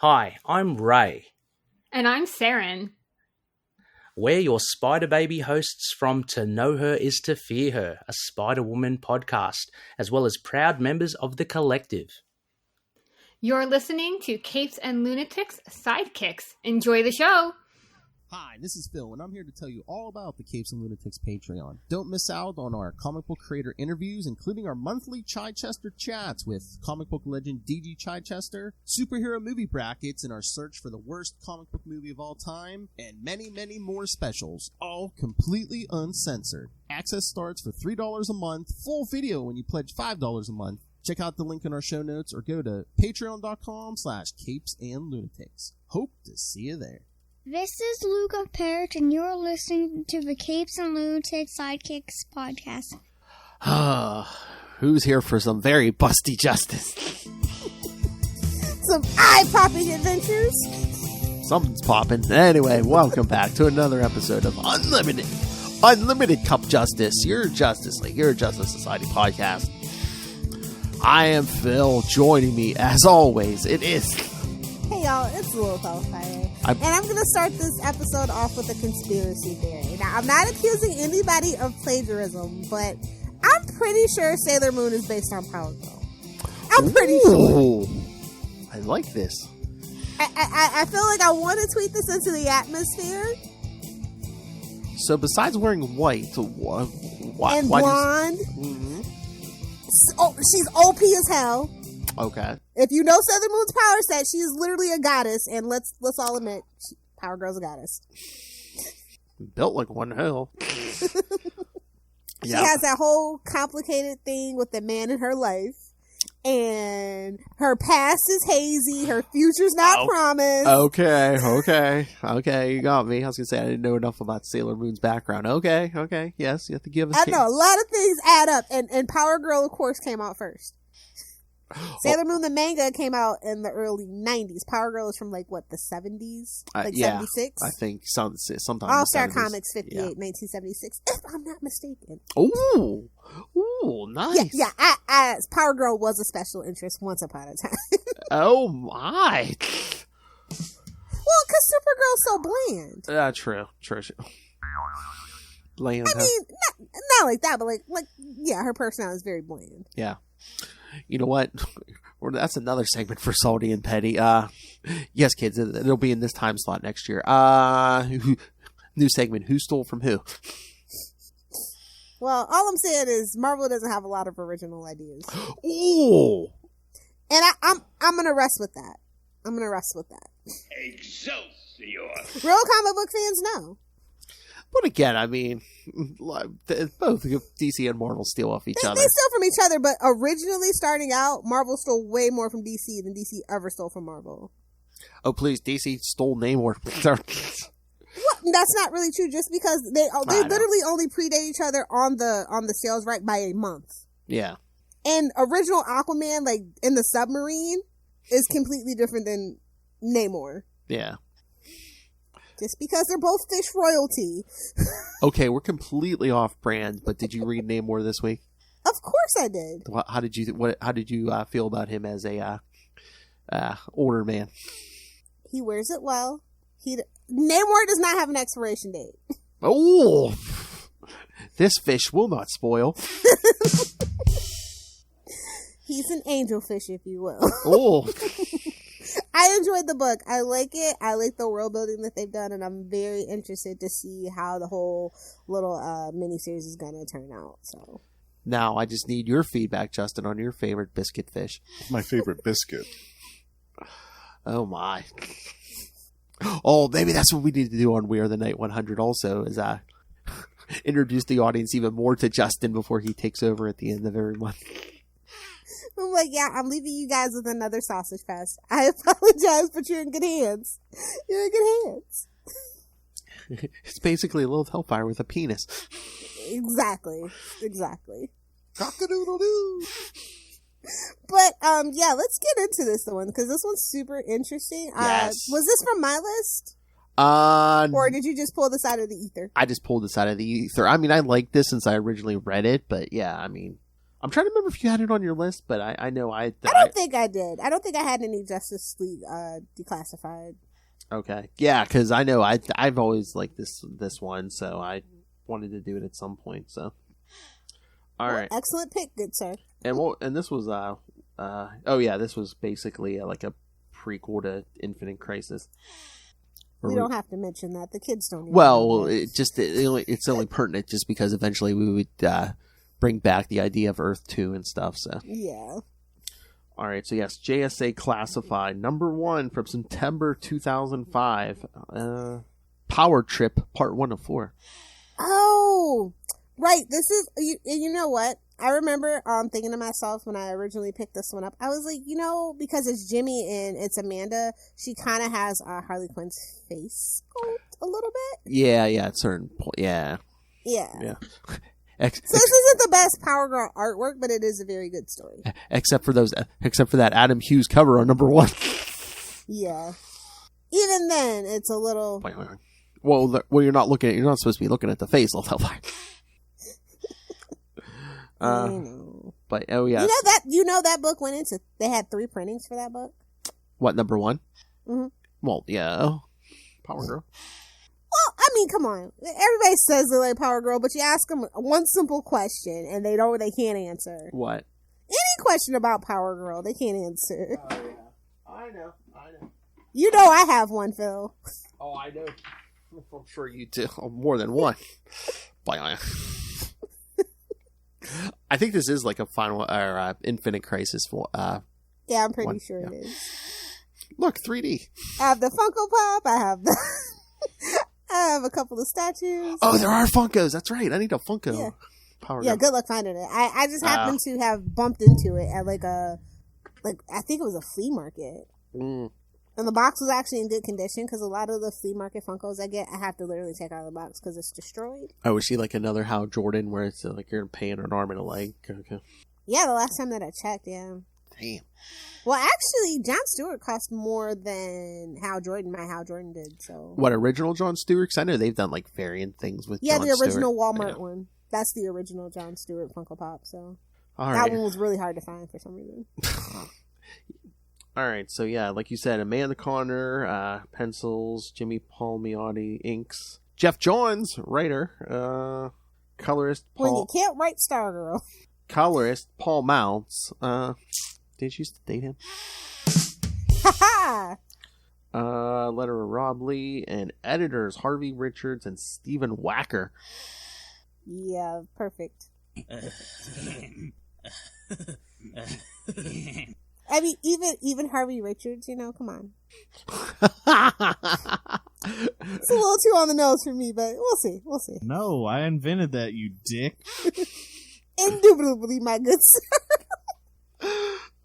Hi, I'm Ray. And I'm Saren. We're your Spider Baby hosts from To Know Her Is to Fear Her, a Spider-Woman podcast, as well as proud members of the collective. You're listening to Capes and Lunatics Sidekicks. Enjoy the show! Hi, this is Phil, and I'm here to tell you all about the Capes and Lunatics Patreon. Don't miss out on our comic book creator interviews, including our monthly Chichester chats with comic book legend D.G. Chichester, superhero movie brackets in our search for the worst comic book movie of all time, and many, many more specials, all completely uncensored. Access starts for $3 a month, full video when you pledge $5 a month. Check out the link in our show notes or go to patreon.com/capesandlunatics. Hope to see you there. This is Luke of Perich, and you're listening to the Capes and Lunatics Sidekicks podcast. Who's here for some very busty justice? Some eye-popping adventures. Something's popping. Anyway, welcome back to another episode of Unlimited Cup Justice, your Justice League, your Justice Society podcast. I am Phil. Joining me, as always, it is... Hey, y'all, it's Lilith Hellfire. And I'm going to start this episode off with a conspiracy theory. Now, I'm not accusing anybody of plagiarism, but I'm pretty sure Sailor Moon is based on Power Girl. I'm pretty sure. I like this. I feel like I want to tweet this into the atmosphere. So, besides wearing white, why blonde, she's OP as hell. Okay. If you know Sailor Moon's power set, she is literally a goddess, and let's all admit, Power Girl's a goddess. Built like one hell. She has that whole complicated thing with the man in her life, and her past is hazy, her future's not promised. Okay, you got me. I was gonna say I didn't know enough about Sailor Moon's background. Okay, yes, you have to give us. I know, a lot of things add up, and Power Girl, of course, came out first. Sailor Moon the manga came out in the early 90s. Power Girl is from the 70s? 76? I think sometime. All-Star Comics 1976, if I'm not mistaken. Ooh, nice. Yeah, Power Girl was a special interest once upon a time. Oh my. Well, because Supergirl's so bland. True. Bland. I mean, not like that, but her personality is very bland. Yeah. You know what? That's another segment for Salty and Petty. Yes, kids, it'll be in this time slot next year. New segment, Who Stole From Who? Well, all I'm saying is Marvel doesn't have a lot of original ideas. Ooh! And I'm going to rest with that. Excelsior! Real comic book fans know. But again, I mean, both DC and Marvel steal off each other. They steal from each other, but originally starting out, Marvel stole way more from DC than DC ever stole from Marvel. Oh, please, DC stole Namor. Well, that's not really true, just because they literally only predate each other on the sales right by a month. Yeah. And original Aquaman, in the submarine, is completely different than Namor. Yeah. Just because they're both fish royalty. Okay, we're completely off brand, but did you read Namor this week? Of course I did. How did you feel about him as a older man? He wears it well. Namor does not have an expiration date. Oh, this fish will not spoil. He's an angel fish, if you will. Oh. I enjoyed the book. I like it. I like the world building that they've done, and I'm very interested to see how the whole little miniseries is going to turn out. So now I just need your feedback, Justin, on your favorite biscuit fish. My favorite biscuit. Oh my! Oh, maybe that's what we need to do on We Are the Night 100. Also, is introduce the audience even more to Justin before he takes over at the end of every month. I'm I'm leaving you guys with another sausage fest. I apologize, but you're in good hands. It's basically a little hellfire with a penis. Exactly. Cock-a-doodle-doo. But, let's get into this one, because this one's super interesting. Yes. Was this from my list? Or did you just pull this out of the ether? I just pulled this out of the ether. I mean, I liked this since I originally read it, but yeah, I mean, I'm trying to remember if you had it on your list, but I know I don't think I did. I don't think I had any Justice League Declassified. Okay. Yeah, because I know I've always liked this one, so I wanted to do it at some point. So, all right. Excellent pick, good sir. And this was this was basically like a prequel to Infinite Crisis. We don't have to mention that. The kids don't. Well, it's only pertinent just because eventually we would bring back the idea of Earth 2 and stuff. So yeah. All right. So yes, JSA Classified #1 from September 2005. Power Trip Part 1 of 4. Oh, right. This is you know what? I remember thinking to myself when I originally picked this one up, I was like, because it's Jimmy and it's Amanda, she kind of has Harley Quinn's face sculpt a little bit. Yeah, at certain point, yeah. So this isn't the best Power Girl artwork, but it is a very good story. Except for that Adam Hughes cover on #1. Yeah. Even then, it's a little. Well, you're not supposed to be looking at the face all the time. But yeah, that book went into. They had 3 printings for that book. What, #1? Mm-hmm. Well, yeah, Power Girl. Well, I mean, come on. Everybody says they like Power Girl, but you ask them one simple question and they can't answer. What? Any question about Power Girl, they can't answer. Oh yeah, I know. You know, I have one, Phil. Oh, I know. I'm sure you do. Oh, more than one. I think this is like a final or Infinite Crisis. Yeah, I'm pretty sure it is. Look, 3D. I have the Funko Pop. I have a couple of statues. Oh, there are Funkos. That's right. I need a Funko. Yeah. Power Girl. Good luck finding it. I just happened to have bumped into it at I think it was a flea market. Mm. And the box was actually in good condition because a lot of the flea market Funkos I get, I have to literally take out of the box because it's destroyed. Oh, is she like another Hal Jordan where it's like you're paying an arm and a leg? Okay. Yeah, the last time that I checked, yeah. Damn. Well, actually, Jon Stewart cost more than my Hal Jordan did. So what, original Jon Stewart? Because I know they've done like variant things with Jon the original Stewart. Walmart one. That's the original Jon Stewart Funko Pop. So that one was really hard to find for some reason. All right, so yeah, like you said, Amanda Conner, pencils, Jimmy Palmiotti, inks, Jeff Johns, writer, colorist Paul. When you can't write Stargirl. Colorist Paul Mounts. Did you used to date him? Ha Letterer Rob Lee, and editors Harvey Richards and Stephen Wacker. Yeah, perfect. I mean, even Harvey Richards, come on. It's a little too on the nose for me, but we'll see. No, I invented that, you dick. Indubitably, my good sir.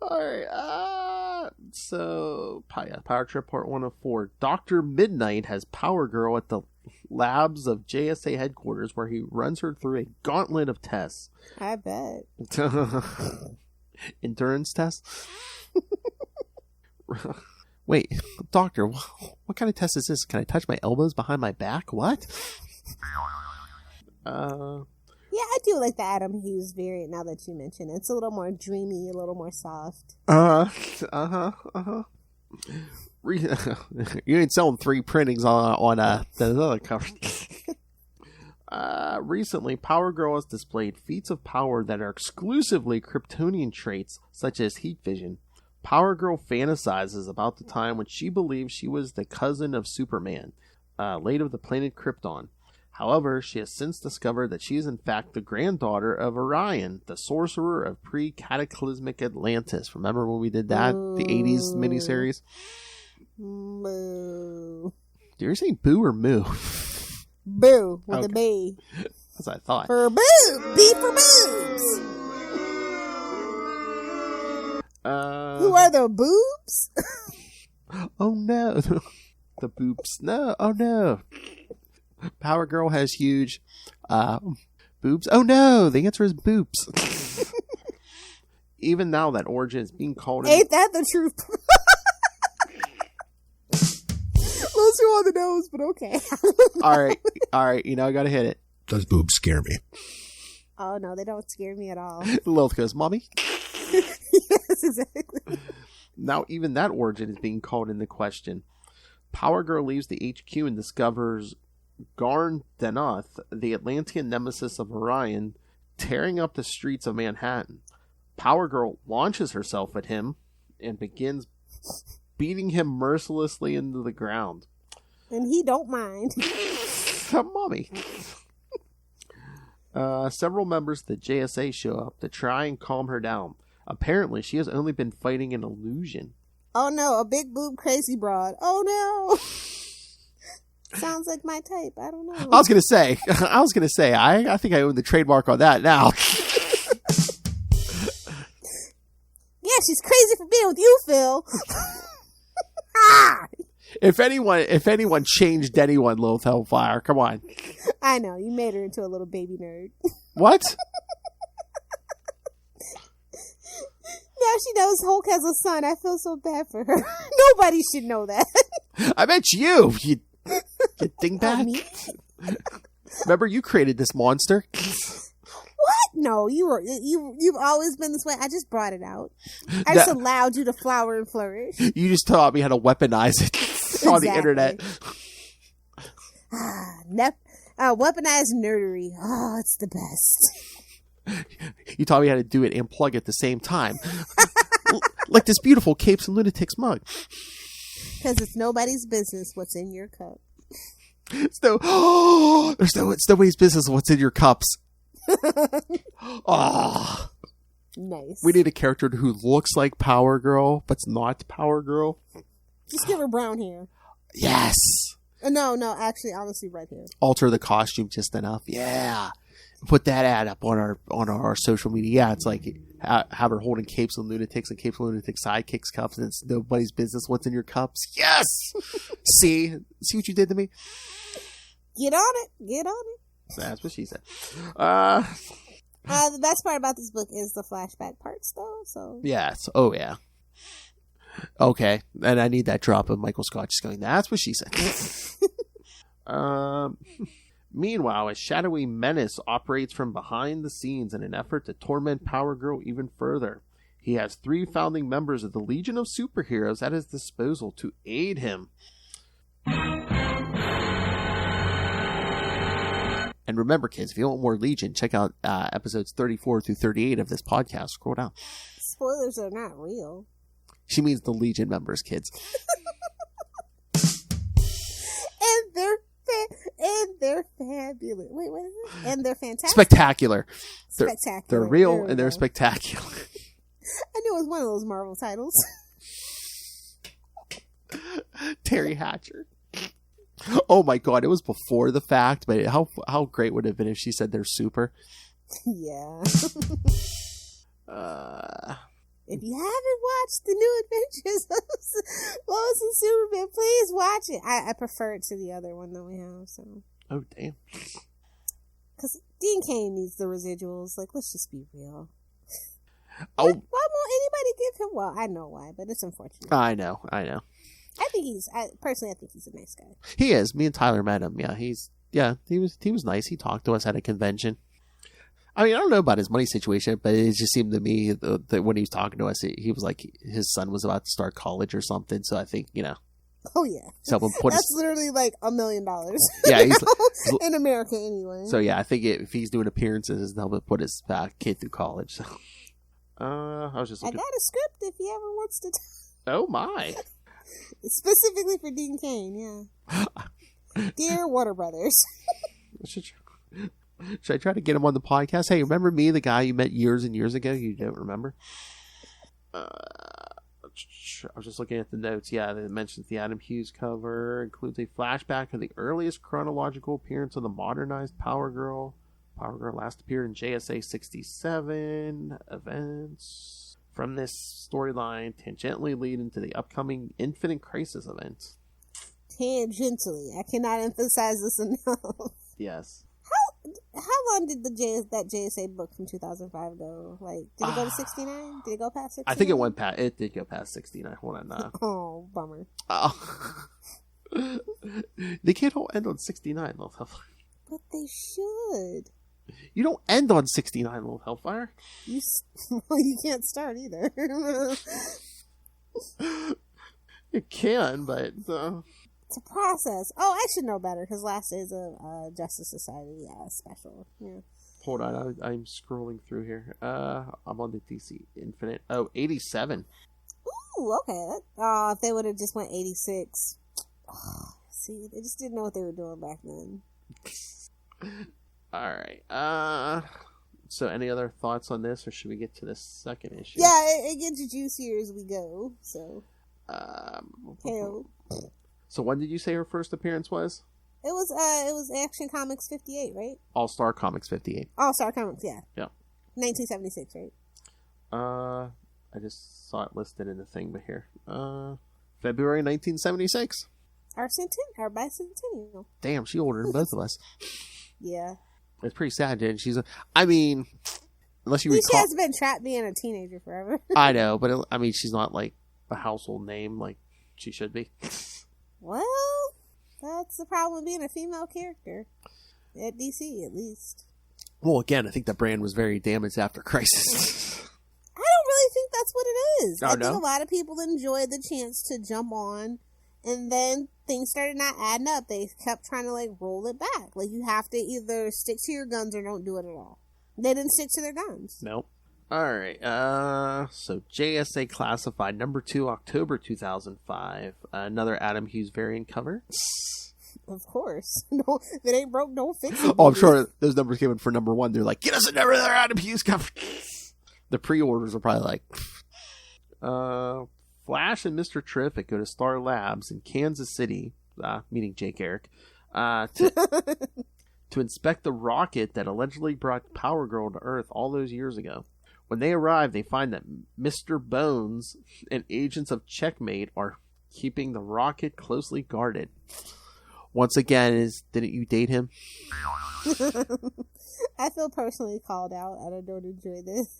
Alright, so Power Trip Part 1 of 4. Dr. Midnight has Power Girl at the labs of JSA headquarters where he runs her through a gauntlet of tests. I bet. Endurance tests? Wait, doctor, what kind of test is this? Can I touch my elbows behind my back? What? Yeah, I do like the Adam Hughes variant now that you mention it. It's a little more dreamy, a little more soft. You ain't selling 3 printings on the other cover. Recently, Power Girl has displayed feats of power that are exclusively Kryptonian traits, such as heat vision. Power Girl fantasizes about the time when she believes she was the cousin of Superman, late of the planet Krypton. However, she has since discovered that she is in fact the granddaughter of Orion, the sorcerer of pre-cataclysmic Atlantis. Remember when we did that? Boo. The 80s miniseries? Boo. Do you say boo or moo? Boo, with a B. That's what I thought. For boo! B for boobs! Who are the boobs? Oh no. The boobs. No, oh no. Power Girl has huge boobs. Oh no, the answer is boobs. Even now that origin is being called Ain't that the truth? A little too on the nose, but okay. All right, I gotta hit it. Those boobs scare me. Oh, no, they don't scare me at all. Lilith goes, Mommy? Yes, exactly. Now, even that origin is being called into question. Power Girl leaves the HQ and discovers Garn Denoth, the Atlantean nemesis of Orion, tearing up the streets of Manhattan. Power Girl launches herself at him and begins beating him mercilessly into the ground. And he don't mind. Mommy. Several members of the JSA show up to try and calm her down. Apparently, she has only been fighting an illusion. Oh no, a big boob crazy broad. Oh no. Sounds like my type. I don't know. I was gonna say, I think I own the trademark on that now. Yeah, she's crazy for being with you, Phil. Ah! If anyone changed anyone, Lilith Hellfire, come on. I know, you made her into a little baby nerd. What? Now she knows Hulk has a son. I feel so bad for her. Nobody should know that. I meant you dingbat. Oh, me? Remember, you created this monster. What? No, you've always been this way. I just brought it out. I just allowed you to flower and flourish. You just taught me how to weaponize it on the internet. Weaponized nerdery. Oh, it's the best. You taught me how to do it and plug at the same time. Like this beautiful Capes and Lunatics mug. Because it's nobody's business what's in your cup. It's nobody's business what's in your cups. Oh. Nice. We need a character who looks like Power Girl, but's not Power Girl. Just give her brown hair. Yes. No, actually, honestly, red hair. Alter the costume just enough. Yeah. Put that ad up on our social media. Yeah, it's like have her holding Capes and Lunatics and Capes and Lunatics Sidekicks cups, and it's nobody's business what's in your cups. Yes. See what you did to me. Get on it. That's what she said. The best part about this book is the flashback parts, though. So yes. Oh yeah. Okay, and I need that drop of Michael Scott just going, that's what she said. Meanwhile, a shadowy menace operates from behind the scenes in an effort to torment Power Girl even further. He has 3 founding members of the Legion of Superheroes at his disposal to aid him. And remember, kids, if you want more Legion, check out episodes 34 through 38 of this podcast. Scroll down. Spoilers are not real. She means the Legion members, kids. And they're fabulous. Wait, what is it? And they're fantastic. Spectacular. Spectacular. They're real and they're spectacular. I knew it was one of those Marvel titles. Terry Hatcher. Oh my god, it was before the fact, but how great would it have been if she said they're super? Yeah. If you haven't watched the New Adventures of Lois and Superman, please watch it. I prefer it to the other one that we have. So. Oh damn. Because Dean Cain needs the residuals. Like, let's just be real. Oh. Why won't anybody give him? Well, I know why, but it's unfortunate. I know. I think he's a nice guy. He is. Me and Tyler met him. Yeah, he was nice. He talked to us at a convention. I mean, I don't know about his money situation, but it just seemed to me that when he was talking to us, he was like his son was about to start college or something. So I think, Oh yeah, someone put that's literally like $1 million. Yeah, he's in America anyway. So yeah, I think if he's doing appearances, they'll put his kid through college. So. I was just looking. I got a script if he ever wants to. Oh my! Specifically for Dean Cain, yeah. Dear Warner Brothers. Should I try to get him on the podcast? Hey, remember me, the guy you met years and years ago? You don't remember? I was just looking at the notes. Yeah, it mentions the Adam Hughes cover. Includes a flashback of the earliest chronological appearance of the modernized Power Girl. Power Girl last appeared in JSA 67 events. From this storyline, tangentially lead into the upcoming Infinite Crisis event. Tangentially. I cannot emphasize this enough. Yes. How long did that JSA book from 2005 go? Like, did it go to 69? Did it go past 69? I think it did go past 69. Hold on. Oh, bummer. They can't all end on 69, though. But they should. You don't end on 69, little Hellfire. You can't start either. You can, but... It's a process. Oh, I should know better, because last day is a Justice Society special. Yeah. Hold on, I'm scrolling through here. I'm on the DC Infinite. Oh, 87. Ooh, okay. If they would have just went 86. See, they just didn't know what they were doing back then. Alright, so any other thoughts on this, or should we get to the second issue? Yeah, it gets juicier as we go, so... So when did you say her first appearance was? It was Action Comics 58, right? All-Star Comics 58. All-Star Comics, yeah. Yeah. 1976, right? I just saw it listed in the thing, but here. February 1976. Our bicentennial. Damn, she older than both of us. Yeah. It's pretty sad, dude. I mean, unless you She recall... has been trapped being a teenager forever. I know, but she's not like a household name like she should be. Well, that's the problem with being a female character. At DC, at least. Well, again, I think the brand was very damaged after Crisis. I don't really think that's what it is. Oh, I think a lot of people enjoyed the chance to jump on, and then things started not adding up. They kept trying to, like, roll it back. Like, you have to either stick to your guns or don't do it at all. They didn't stick to their guns. Nope. Alright, so JSA Classified, number 2, October 2005. Another Adam Hughes variant cover. Of course. No, if it ain't broke, don't fix it. Oh, I'm sure those numbers came in for number 1. They're like, get us another Adam Hughes cover. The pre-orders are probably like... Flash and Mr. Terrific go to Star Labs in Kansas City, meaning Jake Eric, to inspect the rocket that allegedly brought Power Girl to Earth all those years ago. When they arrive, they find that Mr. Bones and agents of Checkmate are keeping the rocket closely guarded. Once again, didn't you date him? I feel personally called out. I don't enjoy this.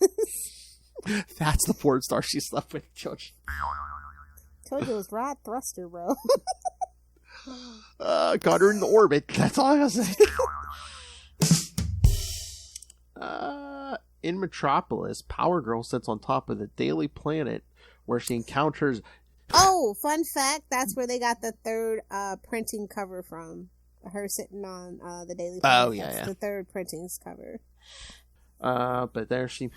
That's the porn star she slept with, George. Told you it was Rod Thruster, bro. Got her in the orbit. That's all I gotta say. In Metropolis, Power Girl sits on top of the Daily Planet where she encounters... Oh, fun fact, that's where they got the third printing cover from. Her sitting on the Daily Planet. Oh, yeah, that's the third printing's cover. But there she's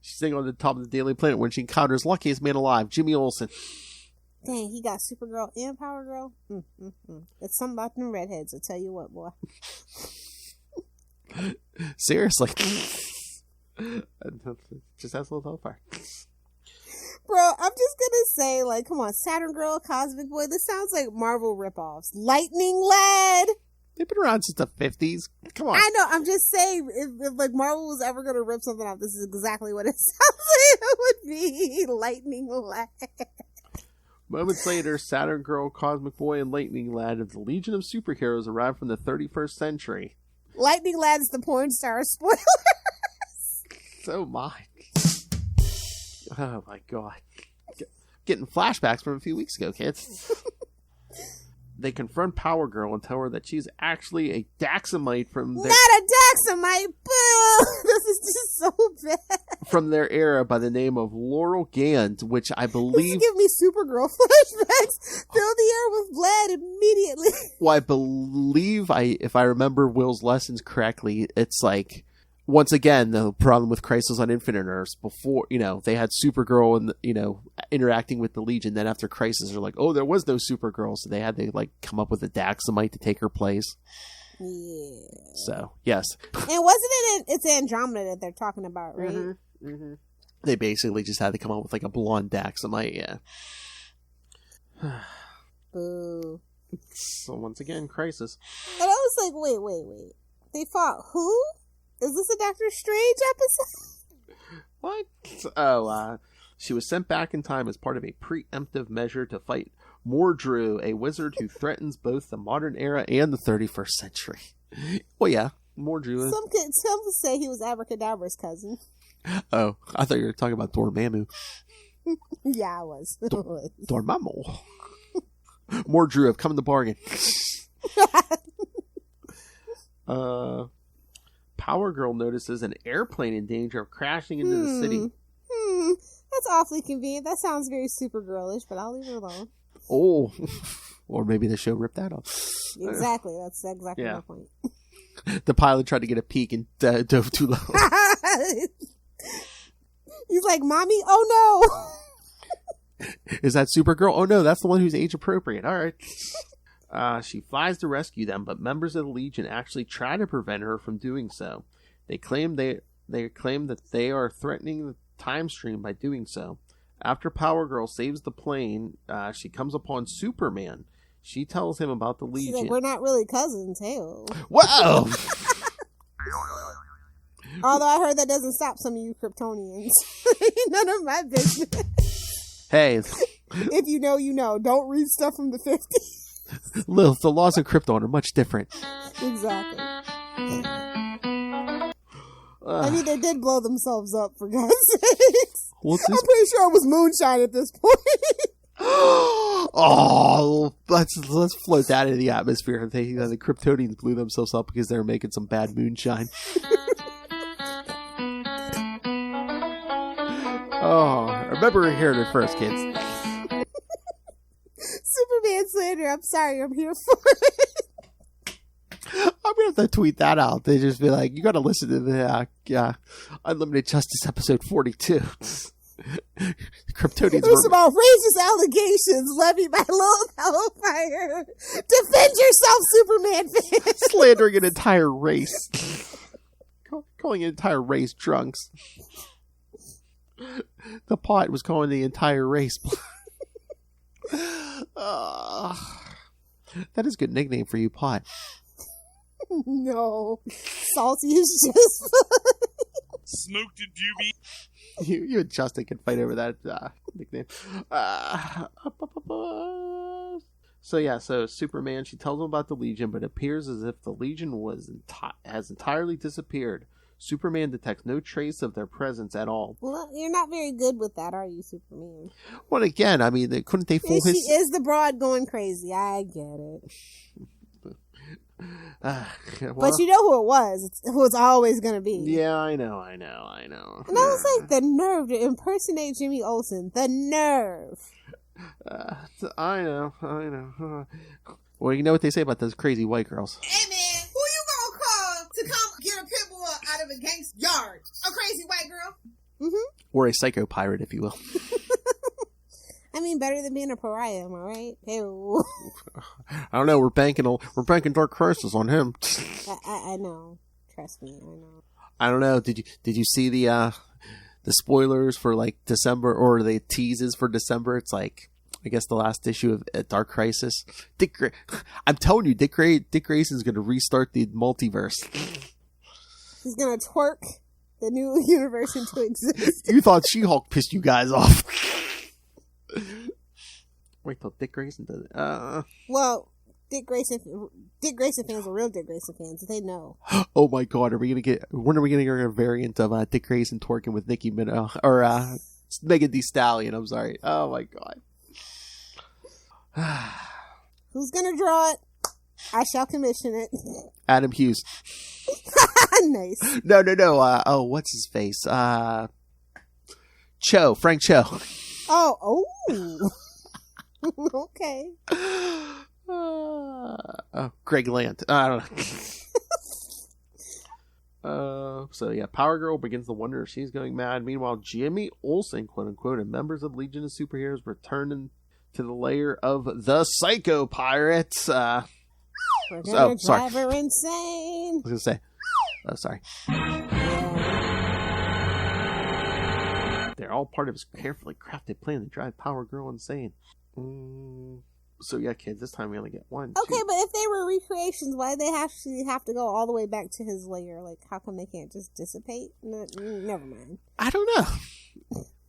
sitting on the top of the Daily Planet when she encounters luckiest man alive, Jimmy Olsen. Dang, he got Supergirl and Power Girl? It's something about them redheads, I'll tell you what, boy. Seriously. Just has a little Hellfire. Bro, I'm just gonna say, like, come on, Saturn Girl, Cosmic Boy, this sounds like Marvel ripoffs. Lightning Lad! They've been around since the 50s. Come on. I know, I'm just saying, if like, Marvel was ever gonna rip something off, this is exactly what it sounds like it would be. Lightning Lad. Moments later, Saturn Girl, Cosmic Boy, and Lightning Lad of the Legion of Superheroes arrive from the 31st century. Lightning Lad's the porn star, spoiler! So much. Oh my god. Getting flashbacks from a few weeks ago, kids. They confront Power Girl and tell her that she's actually a Daxamite from their... Not a Daxamite! Boo! This is just so bad. From their era by the name of Laurel Gant, which I believe... Give me Supergirl flashbacks. Fill the air with blood immediately. Well, I believe, if I remember Will's lessons correctly, it's like... Once again, the problem with Crisis on Infinite Earths, before, they had Supergirl and, interacting with the Legion. Then after Crisis, they're like, oh, there was no Supergirl. So they had to, come up with a Daxamite to take her place. Yeah. So, yes. And wasn't it's Andromeda that they're talking about, right? Mm-hmm. Mm-hmm. They basically just had to come up with, a blonde Daxamite, yeah. Boo. So, once again, Crisis. And I was like, wait. They fought who? Is this a Doctor Strange episode? What? Oh, she was sent back in time as part of a preemptive measure to fight Mordru, a wizard who threatens both the modern era and the 31st century. Well, yeah, Mordru. Some say he was Abracadabra's cousin. Oh, I thought you were talking about Dormammu. Yeah, I was. Dormammu. Mordru, have come in the bargain. Power Girl notices an airplane in danger of crashing into the city. That's awfully convenient. That sounds very Supergirlish, but I'll leave it alone. Oh, or maybe the show ripped that off. Exactly. That's exactly my point. The pilot tried to get a peek and dove too low. He's like, Mommy, oh no. Is that Supergirl? Oh no, that's the one who's age appropriate. All right. She flies to rescue them, but members of the Legion actually try to prevent her from doing so. They claim that they are threatening the time stream by doing so. After Power Girl saves the plane, she comes upon Superman. She tells him about the Legion. She's like, we're not really cousins, hell. Whoa! Although I heard that doesn't stop some of you Kryptonians. None of my business. Hey. If you know, you know. Don't read stuff from the 50s. Lilith, the laws of Krypton are much different. Exactly. I mean, they did blow themselves up, for God's sakes. I'm pretty sure it was moonshine at this point. Oh, let's float that into the atmosphere. The Kryptonians blew themselves up because they were making some bad moonshine. Oh, remember hearing it first, kids. Superman slander. I'm sorry, I'm here for it. I'm gonna have to tweet that out. They just be like, you gotta listen to the Unlimited Justice episode 42. Kryptonians It was about racist allegations levied by Lilith Hellfire. Defend yourself, Superman fan. Slandering an entire race. Calling an entire race drunks. The pot was calling the entire race. That is a good nickname for you, pot. No. Salty is just Smoked a doobie. You and Justin can fight over that nickname. So Superman, she tells him about the Legion, but it appears as if the Legion has entirely disappeared. Superman detects no trace of their presence at all. Well, you're not very good with that, are you, Superman? Well, again, I mean, couldn't they fool She is the broad going crazy. I get it. But you know who it was. It's who it's always going to be. Yeah, I know. And I was like, the nerve to impersonate Jimmy Olsen. The nerve. I know. Well, you know what they say about those crazy white girls. Hey, man, who you gonna call to come get a pit bull out of a gangster's yard? A crazy white girl? Mm-hmm. Or a psycho pirate, if you will. I mean, better than being a pariah, am I right? Ew. I don't know. We're banking Dark Crisis on him. I know. Trust me, I know. I don't know. Did you see the spoilers for like December, or the teases for December? It's like, I guess, the last issue of Dark Crisis. I'm telling you, Dick Grayson's going to restart the multiverse. He's going to twerk the new universe into existence. You thought She-Hulk pissed you guys off. Wait till Dick Grayson does it. Well, Dick Grayson fans are real Dick Grayson fans. They know. Oh my God! When are we gonna get a variant of Dick Grayson twerking with Nicki Minaj or Megan Thee Stallion? I'm sorry. Oh my God. Who's gonna draw it? I shall commission it. Adam Hughes. Nice. No. What's his face? Frank Cho. Oh. Okay. Greg Land. I don't know. So yeah, Power Girl begins to wonder if she's going mad. Meanwhile, Jimmy Olsen, quote unquote, and members of Legion of Superheroes return to the lair of the Psycho Pirates. We're gonna drive her insane. I was gonna say. Oh, sorry. They're all part of his carefully crafted plan to drive Power Girl insane. So yeah, kids, this time we only get one. Okay, but if they were recreations, why do they have to go all the way back to his lair? Like, how come they can't just dissipate? No, never mind. I don't know.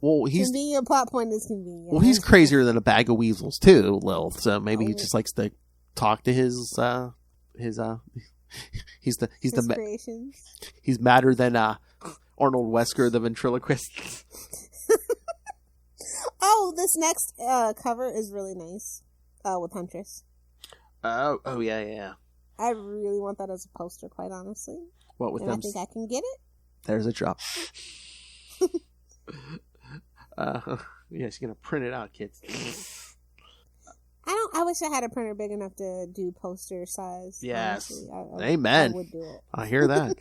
Well, convenient plot point is convenient. Well, he's crazier than a bag of weasels too, Lilith. So maybe he just likes to talk to his creations. He's madder than Arnold Wesker, the ventriloquist. Oh, this next cover is really nice. With Huntress. Oh yeah. I really want that as a poster, quite honestly. What with and them? I think I can get it. There's a drop. Yeah, she's gonna print it out, kids. I wish I had a printer big enough to do poster size. Yes. Amen. I would do it. I hear that.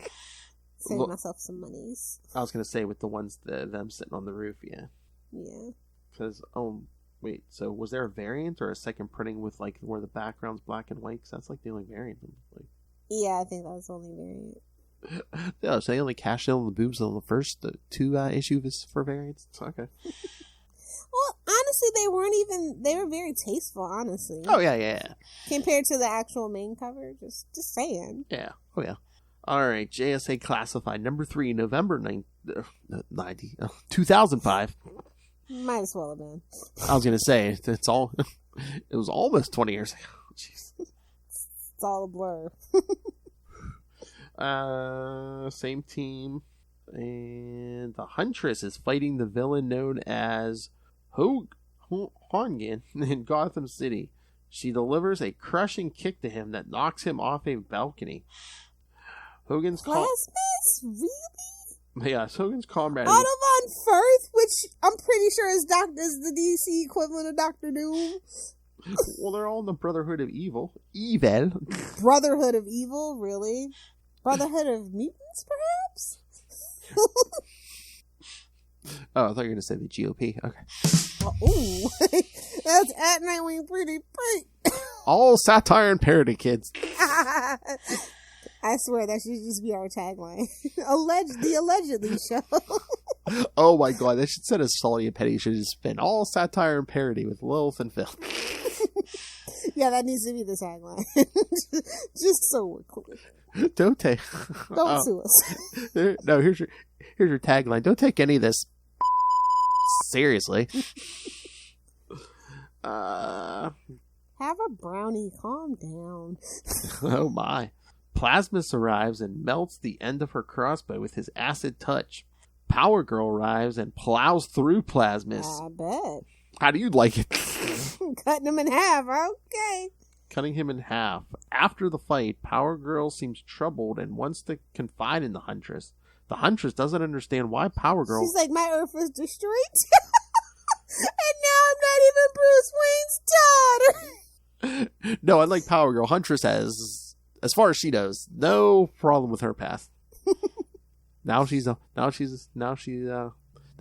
Save myself some monies. I was gonna say with the ones them sitting on the roof, yeah. Yeah. Because wait, so was there a variant or a second printing with like where the background's black and white? Because that's like the only variant. Like... Yeah, I think that was the only variant. Yeah, so they only cashed in on the boobs on the first two issues for variants. Okay. Well, honestly, they were very tasteful, honestly. Oh, yeah. Compared to the actual main cover, just saying. Yeah. Oh, yeah. All right, JSA Classified, number 3, November 2005. Might as well have been. I was going to say, it was almost 20 years ago. Jeez. It's all a blur. Same team. And the Huntress is fighting the villain known as Hongan in Gotham City. She delivers a crushing kick to him that knocks him off a balcony. Hogan's really? Yeah, Hogan's comrade. Out of on Firth, which I'm pretty sure is the DC equivalent of Dr. Doom. Well, they're all in the Brotherhood of Evil. Brotherhood of Evil, really? Brotherhood of Mutants, perhaps? Oh, I thought you were going to say the GOP. Okay. Ooh. That's at Nightwing pretty great. All satire and parody, kids. I swear that should just be our tagline. The Allegedly Show. Oh my god, that should set a Sully and Petty should just been all satire and parody with Lilith and Phil. Yeah, that needs to be the tagline. Just so we're clear. Don't sue us. No, here's your tagline. Don't take any of this seriously. Have a brownie. Calm down. Oh my. Plasmus arrives and melts the end of her crossbow with his acid touch. Power Girl arrives and plows through Plasmus. I bet. How do you like it? Cutting him in half. Okay. Cutting him in half. After the fight, Power Girl seems troubled and wants to confide in the Huntress. The Huntress doesn't understand why Power Girl... She's like, my Earth was destroyed. And now I'm not even Bruce Wayne's daughter. No, unlike Power Girl, Huntress has, as far as she knows, no problem with her past. Now she's the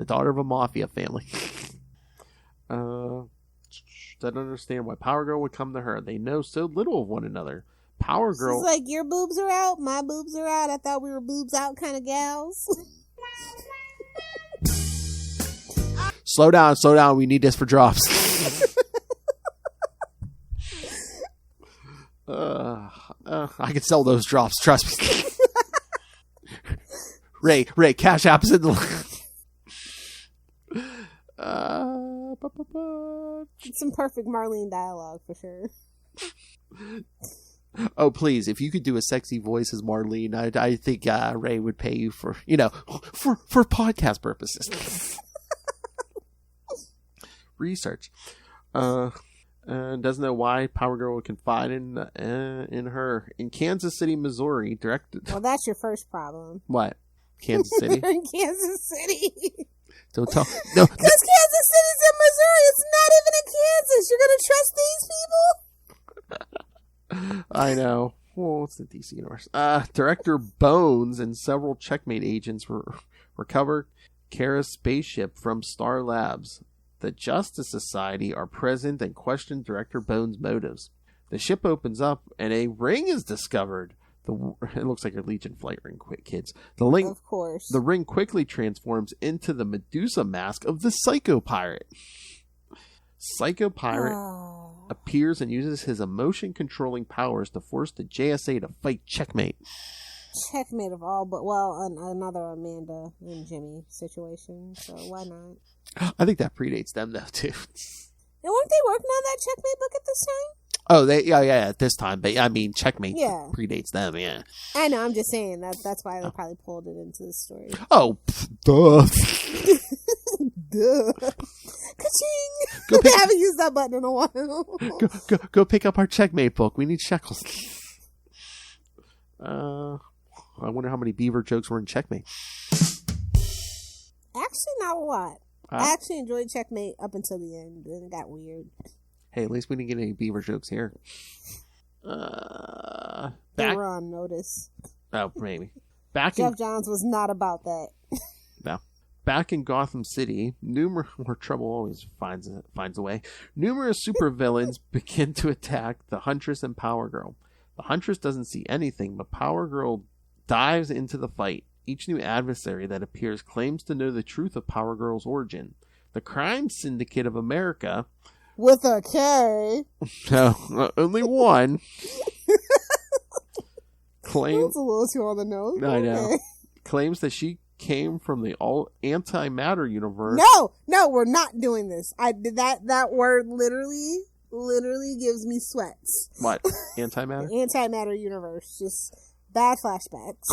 daughter of a mafia family. Doesn't understand why Power Girl would come to her. They know so little of one another. Power Girl... She's like, your boobs are out, my boobs are out. I thought we were boobs out kind of gals. Slow down. We need this for drops. I can sell those drops, trust me. Ray, Cash App's in the... Some perfect Marlene dialogue for sure. Oh, please, if you could do a sexy voice as Marlene, I think Ray would pay you for podcast purposes. Research. Doesn't know why Power Girl would confide in her. In Kansas City, Missouri, directed... Well, that's your first problem. What? Kansas City? They're in Kansas City. Don't tell... No. Because Kansas City's in Missouri. It's not even in Kansas. You're going to trust these people? I know. Well, it's the DC universe. Director Bones and several Checkmate agents recover Kara's spaceship from Star Labs. The Justice Society are present and question Director Bones' motives. The ship opens up and a ring is discovered. It looks like a Legion flight ring, quick kids. Of course. The ring quickly transforms into the Medusa mask of the Psycho Pirate. Psycho Pirate appears and uses his emotion-controlling powers to force the JSA to fight Checkmate. Checkmate of all, but another Amanda and Jimmy situation, so why not? I think that predates them, though, too. And weren't they working on that Checkmate book at this time? Oh, at this time. But, I mean, Checkmate predates them, yeah. I know, I'm just saying. That's why they probably pulled it into the story. Oh, duh. Duh. Ka-ching! I haven't used that button in a while. Go pick up our Checkmate book. We need shekels. I wonder how many beaver jokes were in Checkmate. Actually, not a lot. I actually enjoyed Checkmate up until the end. Then it got weird. Hey, at least we didn't get any beaver jokes here. They were on notice. Oh, maybe. Jeff Johns was not about that. No. Back in Gotham City, where trouble always finds a way, numerous supervillains begin to attack the Huntress and Power Girl. The Huntress doesn't see anything, but Power Girl dives into the fight. Each new adversary that appears claims to know the truth of Power Girl's origin. The Crime Syndicate of America... With a K. No, only one. Claims... That's a little too on the nose. I know. Claims that she came from the all antimatter universe. No, we're not doing this. I did that word literally gives me sweats. What? Antimatter? Antimatter universe. Just bad flashbacks.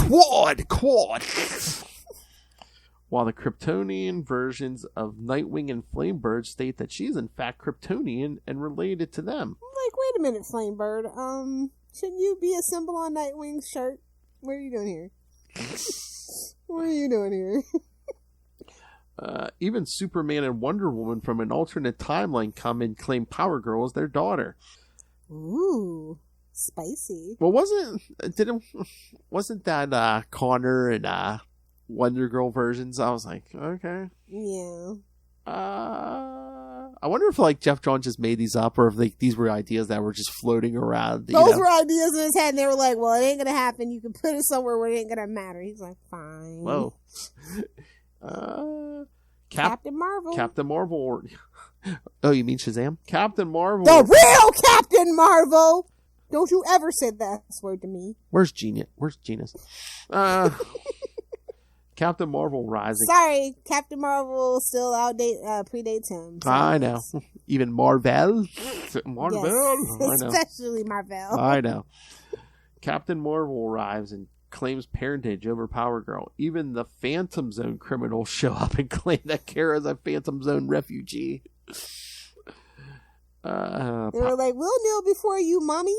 Quad! While the Kryptonian versions of Nightwing and Flamebird state that she's in fact Kryptonian and related to them. Like, wait a minute, Flamebird. Shouldn't you be a symbol on Nightwing's shirt? What are you doing here? What are you doing here? Even Superman and Wonder Woman from an alternate timeline come and claim Power Girl as their daughter. Ooh, spicy. Well, wasn't that Connor and Wonder Girl versions? I was like, okay. Yeah. I wonder if like Jeff Johns just made these up, or if these were ideas that were just floating around. Those were ideas in his head, and they were like, "Well, it ain't gonna happen. You can put it somewhere where it ain't gonna matter." He's like, "Fine." Whoa. Captain Marvel. Captain Marvel. Oh, you mean Shazam? Captain Marvel. The real Captain Marvel. Don't you ever say that word to me. Where's Genius? Captain Marvel rising. Sorry, Captain Marvel still predates him. So I know. Even Marvel. Yes, I know. especially Marvel. I know. Captain Marvel arrives and claims parentage over Power Girl. Even the Phantom Zone criminals show up and claim that Kara's a Phantom Zone refugee. They were like, "We'll kneel before you, mommy."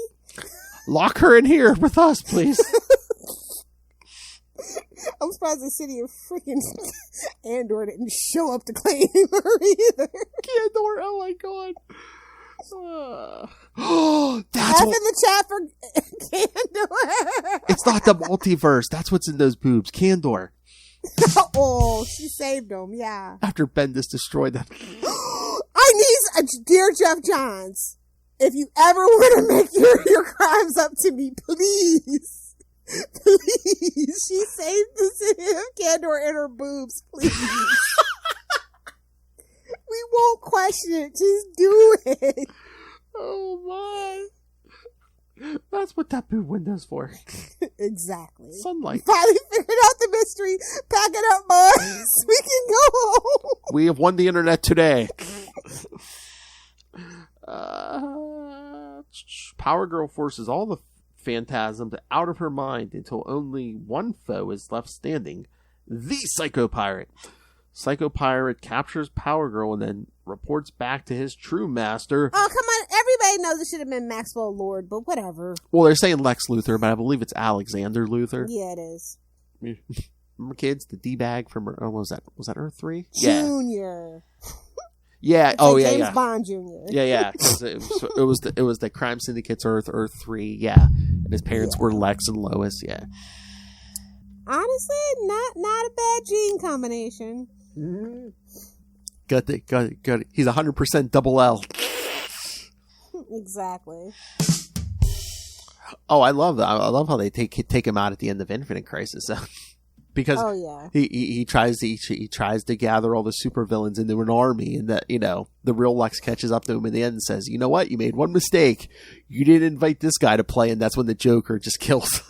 Lock her in here with us, please. I'm surprised the city of freaking Andor didn't show up to claim her either. Andor, oh my god. That's in the chat for Candor. It's not the multiverse. That's what's in those boobs. Candor. Oh, she saved them, yeah. After Bendis destroyed them. I need, dear Jeff Johns, if you ever want to make your crimes up to me, please. Please, she saved the city of Candor and her boobs, please. We won't question it, just do it. Oh my. That's what that boob window's for. Exactly. Sunlight. Finally figured out the mystery. Pack it up, boys. We can go home. We have won the internet today. Power Girl forces all the Phantasms out of her mind until only one foe is left standing, the Psycho Pirate. Psycho Pirate captures Power Girl and then reports back to his true master. Oh, come on. Everybody knows it should have been Maxwell Lord, but whatever. Well, they're saying Lex Luthor, but I believe it's Alexander Luthor. Yeah, it is. Remember, kids? The D-bag from, what was that? Was that Earth 3? Junior. Yeah. It's like James Bond Jr. Yeah. Because it was the Crime Syndicate's Earth 3. Yeah, and his parents were Lex and Lois. Yeah. Honestly, not a bad gene combination. Got it. He's 100% double L. Exactly. Oh, I love that. I love how they take him out at the end of Infinite Crisis. Because he tries to gather all the supervillains into an army, and that, the real Lex catches up to him in the end and says, "You know what? You made one mistake. You didn't invite this guy to play," and that's when the Joker just kills.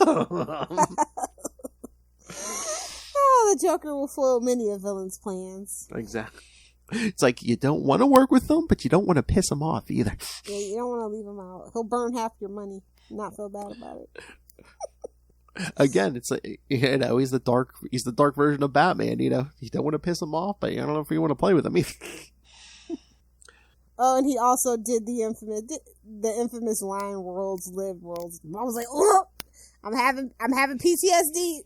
The Joker will foil many a villain's plans. Exactly. It's like you don't want to work with them, but you don't want to piss him off either. Yeah, you don't want to leave him out. He'll burn half your money. Not feel bad about it. Again, it's like, he's the dark version of Batman. You don't want to piss him off, but I don't know if you want to play with him either. Oh, and he also did the infamous line, "Worlds live, worlds." I was like, oh, I'm having PTSD.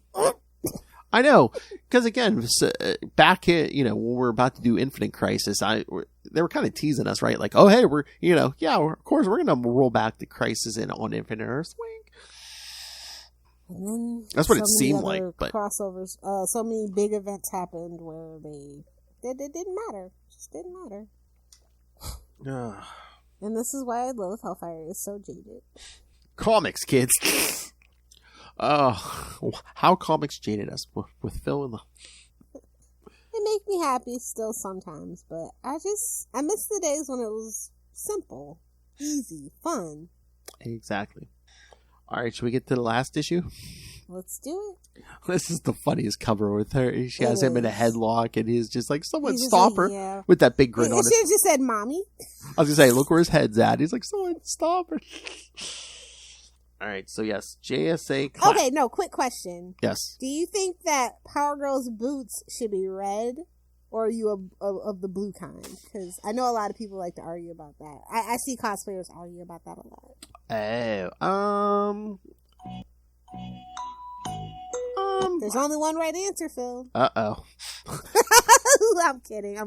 I know, because again, back in, when we're about to do Infinite Crisis, they were kind of teasing us, right? Like, oh, hey, of course we're going to roll back the Crisis on Infinite Earth. That's what it seemed like. But crossovers, so many big events happened where they didn't matter. Just didn't matter. And this is why Lilith Hellfire is so jaded. Comics, kids. How comics jaded us with Phil and It make me happy still sometimes, but I miss the days when it was simple, easy, fun. Exactly. All right, should we get to the last issue? Let's do it. This is the funniest cover with her. She has him in a headlock, and he's just like, someone stop her. Yeah. With that big grin on She just said, Mommy. I was going to say, look where his head's at. He's like, someone stop her. All right, so yes, JSA Okay, no, quick question. Yes. Do you think that Power Girl's boots should be red, or are you of the blue kind? Because I know a lot of people like to argue about that. I see cosplayers argue about that a lot. There's only one right answer, Phil. Uh-oh. I'm kidding. I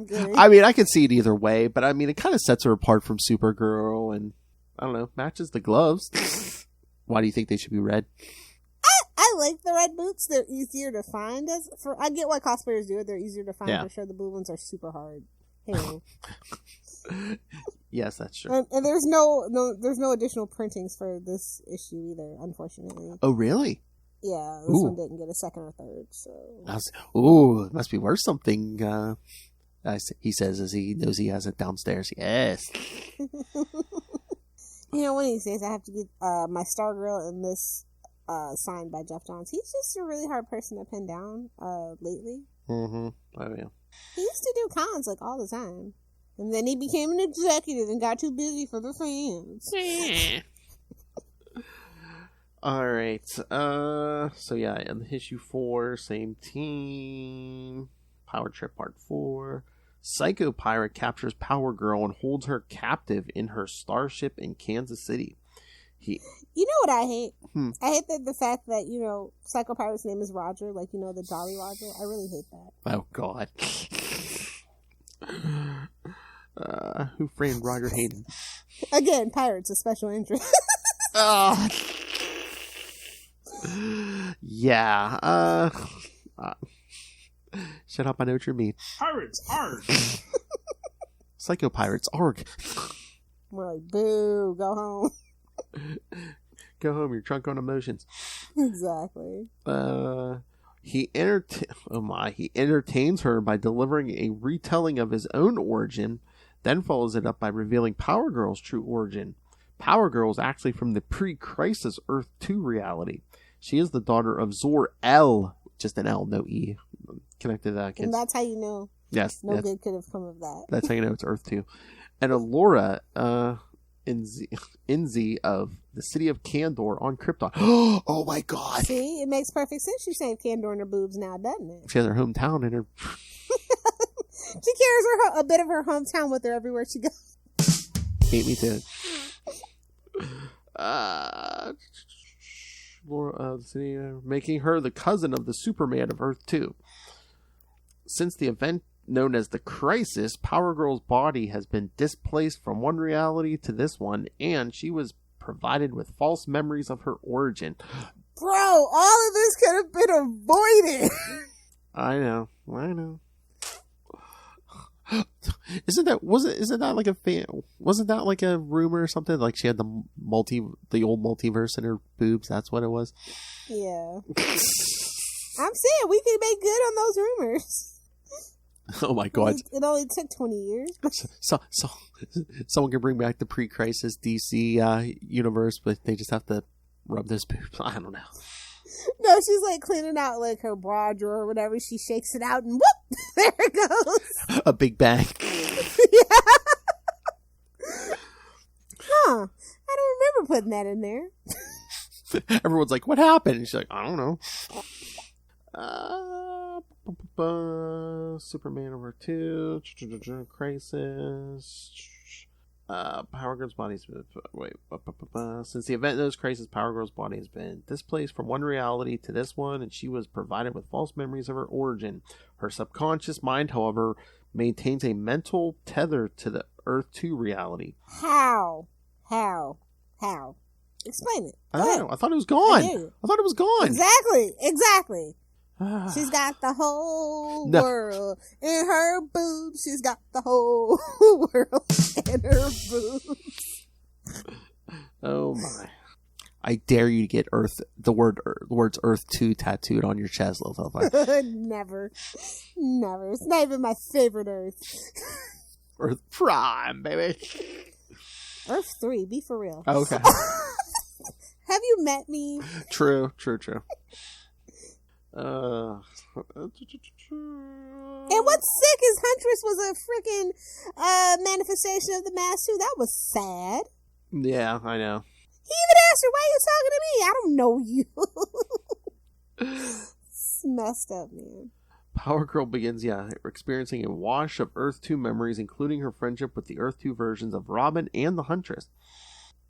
mean, I can see it either way, but I mean, it kind of sets her apart from Supergirl, and I don't know, matches the gloves. Why do you think they should be red? I like the red boots. They're easier to find. I get why cosplayers do it. They're easier to find. Yeah. For sure, the blue ones are super hard. Hey. Yes, that's true. And there's no additional printings for this issue either, unfortunately. Oh, really? Yeah, this one didn't get a second or third. So. It must be worth something. He says as he knows he has it downstairs. Yes. One of these days I have to get my Stargirl in this signed by Jeff Johns. He's just a really hard person to pin down lately. Mm-hmm. Oh, yeah. He used to do cons like all the time. And then he became an executive and got too busy for the fans. All right. So yeah, in issue 4, same team. Power Trip Part 4. Psycho Pirate captures Power Girl and holds her captive in her starship in Kansas City. You know what I hate? I hate the fact that, Psycho Pirate's name is Roger, like, the Jolly Roger. I really hate that. Oh, God. Who framed Roger Hayden? Again, pirates, a special interest. Yeah. Shut up, I know what you mean. Pirates, arg! Psycho Pirates, arg. We're like, boo, go home. Go home, you're drunk on emotions. Exactly. He entertains her by delivering a retelling of his own origin, then follows it up by revealing Power Girl's true origin. Power Girl is actually from the pre-crisis Earth 2 reality. She is the daughter of Zor-El, just an L, no E, connected to that, kids. And that's how you know. Yes. No good could have come of that. That's how you know it's Earth 2. And Allura, Inzi of the city of Kandor on Krypton. Oh my God! See, it makes perfect sense. She saved Kandor in her boobs now, doesn't it? She has her hometown in her. She carries a bit of her hometown with her everywhere she goes. Beat me to it. The city, making her the cousin of the Superman of Earth 2. Since the event known as the Crisis, Power Girl's body has been displaced from one reality to this one, and she was provided with false memories of her origin. Bro, all of this could have been avoided. I know. Isn't that like a rumor or something? Like she had the old multiverse in her boobs. That's what it was. Yeah. I'm saying we could make good on those rumors. Oh my God! It only took 20 years. So someone can bring back the pre-crisis DC universe, but they just have to rub those boobs. I don't know. No, she's like cleaning out like her bra drawer or whatever. She shakes it out and whoop, there it goes. A big bang. Yeah. Huh? I don't remember putting that in there. Everyone's like, "What happened?" And she's like, "I don't know." Superman over 2, Crisis. Power Girl's body's been... Wait. Since the event knows crisis, Power Girl's body has been displaced from one reality to this one, and she was provided with false memories of her origin. Her subconscious mind, however, maintains a mental tether to the Earth 2 reality. How? Explain it. I don't know. I thought it was gone. I thought it was gone. Exactly. She's got the whole world in her boobs. She's got the whole world in her boobs. Oh my. I dare you to get the words Earth 2 tattooed on your chest, little fella. Never. It's not even my favorite Earth. Earth Prime, baby. Earth 3, be for real. Okay. Have you met me? True. And what's sick is Huntress was a freaking manifestation of the mask too. That was sad. Yeah, I know. He even asked her, "Why are you talking to me? I don't know you." It's messed up, man. Power Girl begins, experiencing a wash of Earth 2 memories, including her friendship with the Earth 2 versions of Robin and the Huntress.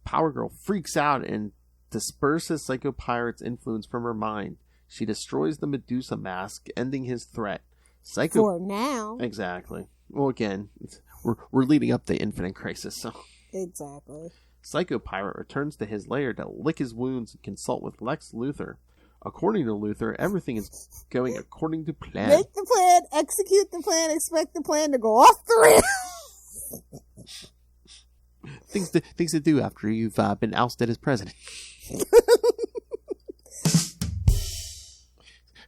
Power Girl freaks out and disperses Psycho Pirate's influence from her mind. She destroys the Medusa mask, ending his threat. For now. Exactly. Well, again, we're leading up to Infinite Crisis, so... Exactly. Psycho Pirate returns to his lair to lick his wounds and consult with Lex Luthor. According to Luthor, everything is going according to plan. Make the plan, execute the plan, expect the plan to go off the rails. Things to do after you've been ousted as president.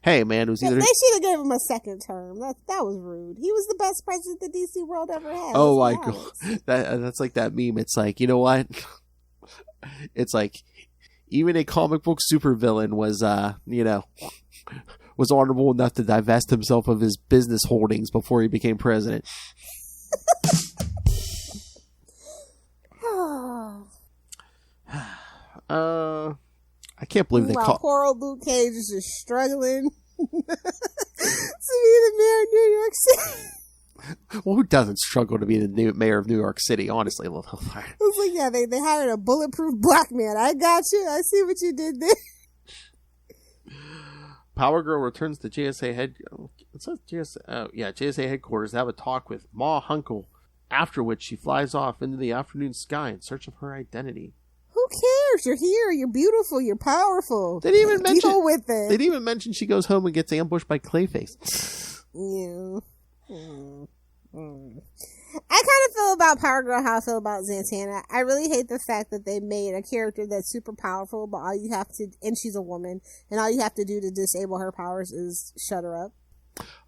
Hey, man, it was either... They should have given him a second term. That was rude. He was the best president the DC world ever had. Oh, my God. That's like that meme. It's like, you know what? It's like, even a comic book supervillain was, was honorable enough to divest himself of his business holdings before he became president. I can't believe they call... Poor old Luke Cage is just struggling to be the mayor of New York City. Well, who doesn't struggle to be the new mayor of New York City, honestly? It's like, yeah, they hired a bulletproof black man. I got you. I see what you did there. Power Girl returns to JSA JSA headquarters to have a talk with Ma Hunkel, after which she flies off into the afternoon sky in search of her identity. Who cares? You're here. You're beautiful. You're powerful. They didn't even mention deal with it. They didn't even mention she goes home and gets ambushed by Clayface. Yeah. I kind of feel about Power Girl how I feel about Zatanna. I really hate the fact that they made a character that's super powerful, but all you have to, and she's a woman, and all you have to do to disable her powers is shut her up.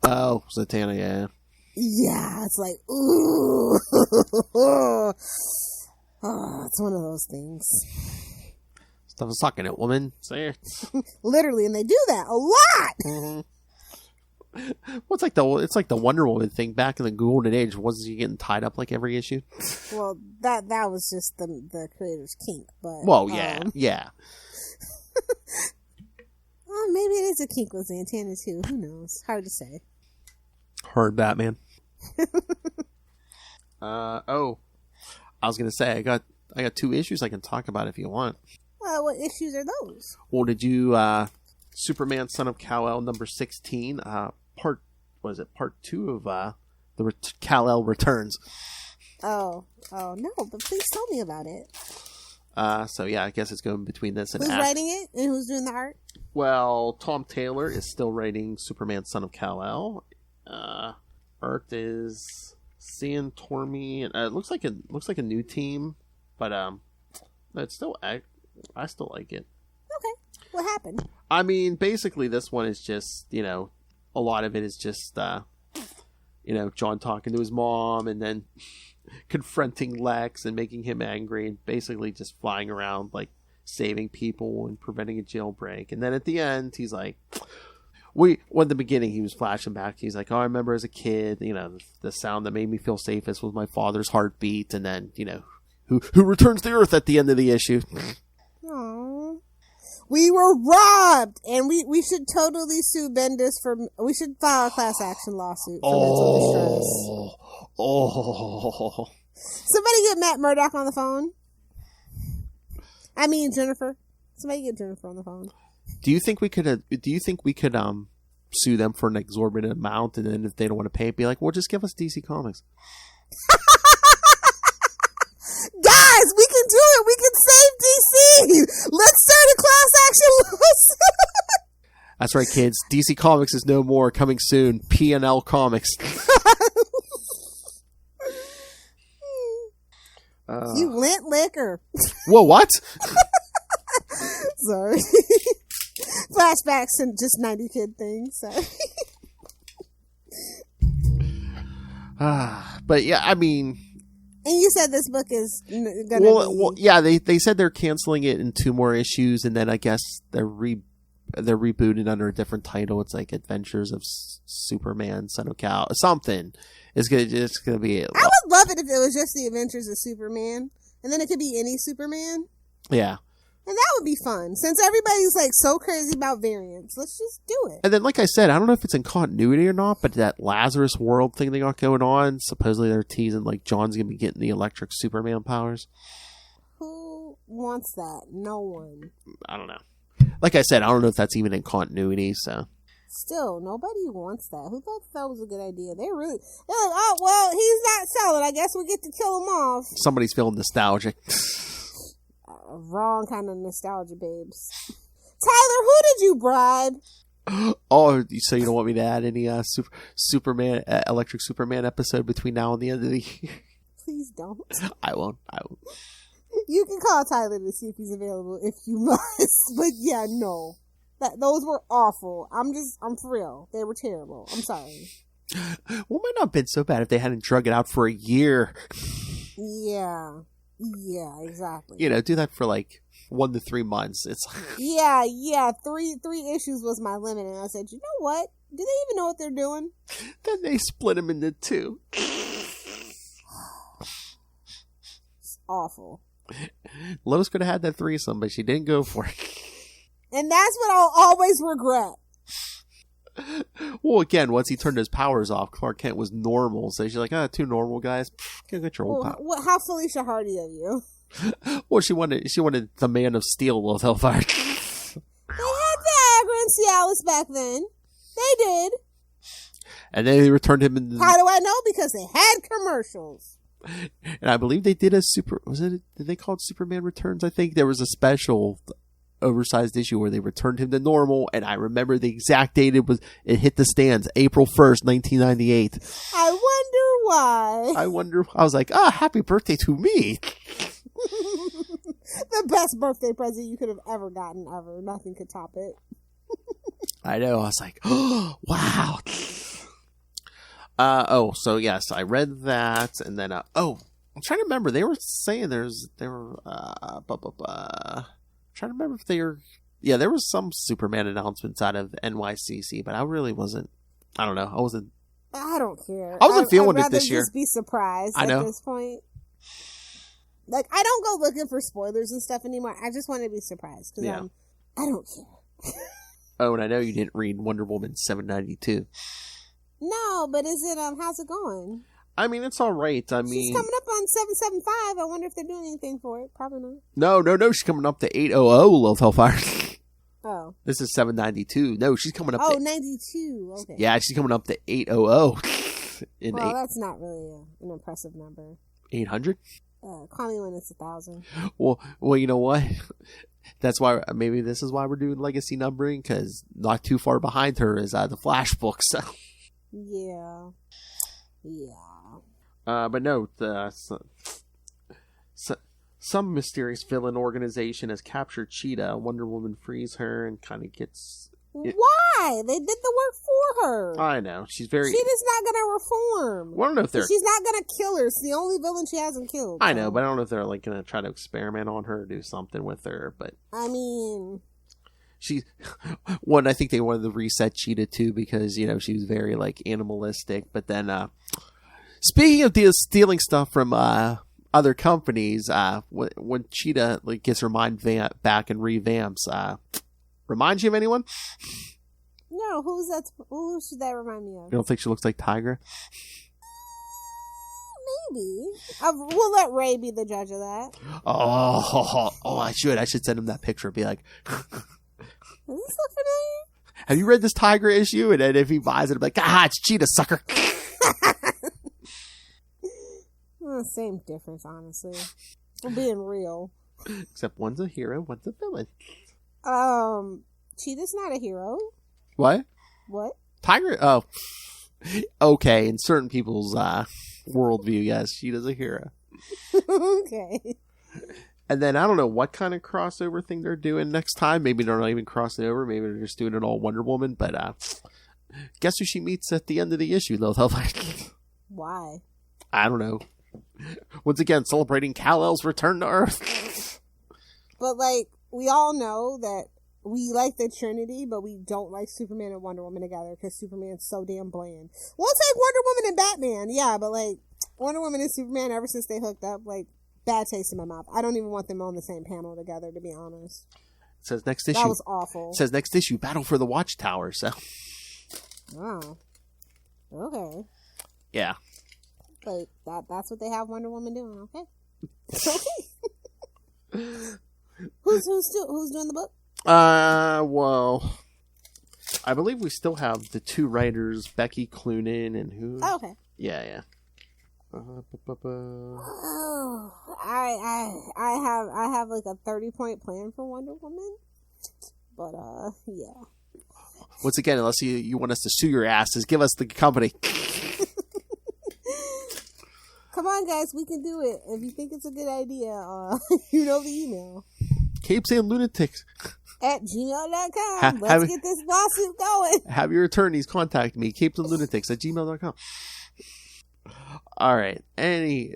Oh, Zatanna, yeah. Yeah, it's like, ooh. Oh, it's one of those things. Stop sucking it, woman. Say it. Literally, and they do that a lot. Mm-hmm. Well, it's like the Wonder Woman thing back in the Golden Age. Wasn't she getting tied up like every issue? Well, that was just the creator's kink, but yeah. Well, maybe it is a kink with Zatanna too. Who knows? Hard to say. Heard that, man. I was gonna say I got 2 issues I can talk about if you want. What issues are those? Well, did you Superman Son of Kal-El number 16 part 2 of the Kal-El Returns? Oh no, but please tell me about it. So yeah, I guess it's going between this and who's writing it and who's doing the art? Well, Tom Taylor is still writing Superman Son of Kal-El. Art is Cian Tormey, and it looks like a new team, but it's still I still like it. Okay, what happened? I mean, basically, this one is just a lot of it is just John talking to his mom and then confronting Lex and making him angry and basically just flying around like saving people and preventing a jailbreak. And then at the end, he's like, at the beginning, he was flashing back. He's like, oh, I remember as a kid, the sound that made me feel safest was my father's heartbeat. And then, who returns to Earth at the end of the issue. Aww. We were robbed, and we should totally sue Bendis we should file a class action lawsuit for mental distress. Somebody get Matt Murdock on the phone. I mean Jennifer. Somebody get Jennifer on the phone. Do you think we could? Sue them for an exorbitant amount, and then if they don't want to pay, be like, "Well, just give us DC Comics." Guys, we can do it. We can save DC. Let's start a class action lawsuit. That's right, kids. DC Comics is no more. Coming soon. P&L Comics. You lint liquor. Whoa, what? Sorry. Flashbacks and just 90 kid things. Sorry. But yeah, I mean... And you said this book is going to Well, yeah, they said they're canceling it in 2 more issues, and then I guess they're rebooted under a different title. It's like Adventures of Superman, Son of Kal, something. It's gonna be. I would love it if it was just the Adventures of Superman, and then it could be any Superman. Yeah. And that would be fun. Since everybody's like so crazy about variants, let's just do it. And then, like I said, I don't know if it's in continuity or not, but that Lazarus World thing they got going on, supposedly they're teasing like John's gonna be getting the electric Superman powers. Who wants that? No one. I don't know. Like I said, I don't know if that's even in continuity, so. Still, nobody wants that. Who thought that was a good idea? They're like, oh, well, he's not selling. I guess we get to kill him off. Somebody's feeling nostalgic. Wrong kind of nostalgia, babes. Tyler, who did you bribe? Oh, so you don't want me to add any Superman, Electric Superman episode between now and the end of the year? Please don't. I won't. You can call Tyler to see if he's available if you must. But yeah, no. Those were awful. I'm for real. They were terrible. I'm sorry. Well, it might not have been so bad if they hadn't drug it out for a year. Yeah. Yeah, exactly. You know, do that for like 1 to 3 months. It's Yeah. Three issues was my limit, and I said, you know what? Do they even know what they're doing? Then they split them into 2. It's awful. Lois could have had that threesome, but she didn't go for it. And that's what I'll always regret. Well, again, once he turned his powers off, Clark Kent was normal. So she's like, 2 normal guys. Go get your old power. How Felicia Hardy of you? Well, she wanted the Man of Steel with Hellfire. They had Viagra and Cialis back then. They did. And then they returned him in. How do I know? Because they had commercials. And I believe they did did they call it Superman Returns? I think there was a special oversized issue where they returned him to normal, and I remember the exact date it hit the stands, April 1st, 1998. I wonder why. I was like, happy birthday to me. The best birthday present you could have ever gotten, ever. Nothing could top it. I know. I was like, oh, wow. So yes, I read that, and then, I'm trying to remember. They were saying trying to remember if there was some Superman announcements out of NYCC, but I really wasn't, I don't know. I don't care. I wasn't feeling it this year. I'd rather just be surprised at this point. Like, I don't go looking for spoilers and stuff anymore. I just want to be surprised, because I don't care. Oh, and I know you didn't read Wonder Woman 792. No, but is it, how's it going? I mean, it's all right. I mean, she's coming up on 775. I wonder if they're doing anything for it. Probably not. No. She's coming up to 800, Love Hellfire. Oh. This is 792. No, she's coming up to... 92. Okay. Yeah, she's coming up to 800. Well, that's not really an impressive number. 800? Call me when it's 1,000. Well, you know what? That's why, maybe this is why we're doing legacy numbering, because not too far behind her is the Flash book, so... Yeah. But no, some mysterious villain organization has captured Cheetah. Wonder Woman frees her and kind of gets... Why? They did the work for her. I know. She's very... Cheetah's not going to reform. Well, I don't know if they're... She's not going to kill her. It's the only villain she hasn't killed. I know, but I don't know if they're like going to try to experiment on her or do something with her, but... I mean... I think they wanted to reset Cheetah too because, she was very like animalistic, but then speaking of stealing stuff from other companies, when Cheetah like gets her mind back and revamps, reminds you of anyone? No, who should that remind me of? You don't think she looks like Tigra? Maybe. We'll let Ray be the judge of that. I should send him that picture and be like, Does this look familiar? have you read this Tiger issue? And then if he buys it, I'm like, it's Cheetah, sucker. Same difference, honestly. We're being real. Except one's a hero, one's a villain. Cheetah's not a hero. What? What? Tiger? Oh. Okay, in certain people's worldview, yes, Cheetah's a hero. Okay. And then I don't know what kind of crossover thing they're doing next time. Maybe they're not even crossing over. Maybe they're just doing it all Wonder Woman. But guess who she meets at the end of the issue, though? Why? I don't know. Once again, celebrating Kal-El's return to Earth. But, like, we all know that we like the Trinity, but we don't like Superman and Wonder Woman together because Superman's so damn bland. We'll take Wonder Woman and Batman, yeah, but, like, Wonder Woman and Superman, ever since they hooked up, like, bad taste in my mouth. I don't even want them on the same panel together, to be honest. It says next issue. That was awful. It says next issue, Battle for the Watchtower, so. Oh. Okay. Yeah. Like, that's what they have Wonder Woman doing, okay? Okay. Who's doing the book? Well, I believe we still have the two writers, Becky Cloonan and who? Oh, okay. Yeah. Oh, I have like a 30-point plan for Wonder Woman, but yeah. Once again, unless you want us to sue your asses, give us the company. Come on, guys, we can do it. If you think it's a good idea, you know the email. CapesandLunatics @gmail.com. Let's get this lawsuit going. Have your attorneys contact me, CapesandLunatics@gmail.com. All right. Any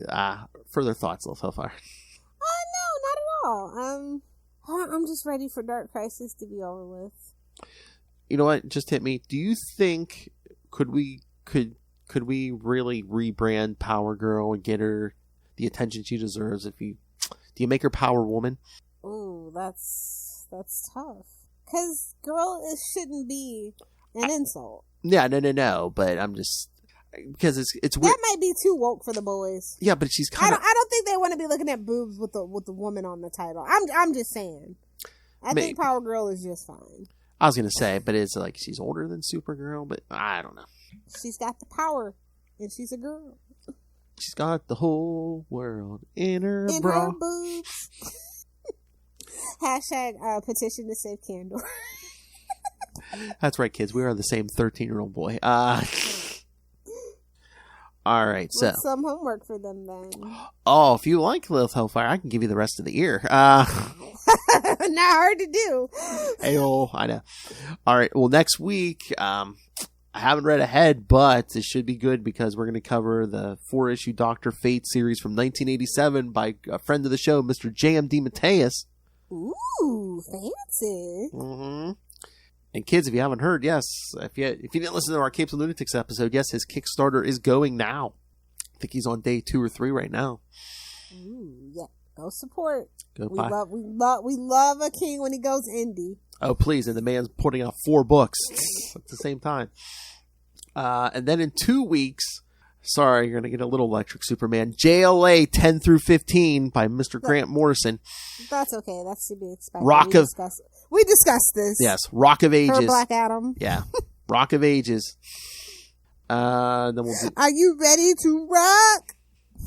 further thoughts so far? No, not at all. I'm just ready for Dark Crisis to be over with. You know what? Just hit me. Do you think could we really rebrand Power Girl and get her the attention she deserves? Do you make her Power Woman? Ooh, that's tough. Because girl, it shouldn't be an insult. Yeah, no. But I'm just because it's weird. That might be too woke for the boys. Yeah, but she's kind of. I don't think they want to be looking at boobs with the woman on the title. I'm just saying. I think Power Girl is just fine. I was gonna say, but it's like she's older than Supergirl, but I don't know. She's got the power, and she's a girl. She's got the whole world in her bra. Her boobs. # petition to save Candor. That's right, kids. We are the same 13-year-old boy. All right, so some homework for them then. Oh, if you like Lilith Hellfire, I can give you the rest of the year. Not hard to do. Ayo, I know. All right, well, next week, I haven't read ahead, but it should be good because we're going to cover the 4-issue Dr. Fate series from 1987 by a friend of the show, Mr. J.M.D. Mateus. Ooh, fancy. Mm-hmm. And kids, if you haven't heard, yes, if you didn't listen to our Capes and Lunatics episode, yes, his Kickstarter is going now. I think he's on day 2 or 3 right now. Ooh, yeah, go support. We love a king when he goes indie. Oh, please! And the man's putting out 4 books at the same time. And then in 2 weeks, sorry, you're gonna get a little Electric Superman, JLA 10 through 15 by Mr. Grant Morrison. That's okay. That's to be expected. We discussed this. Yes, Rock of Ages. For Black Adam. Yeah, Rock of Ages. Then we'll do. Are you ready to rock?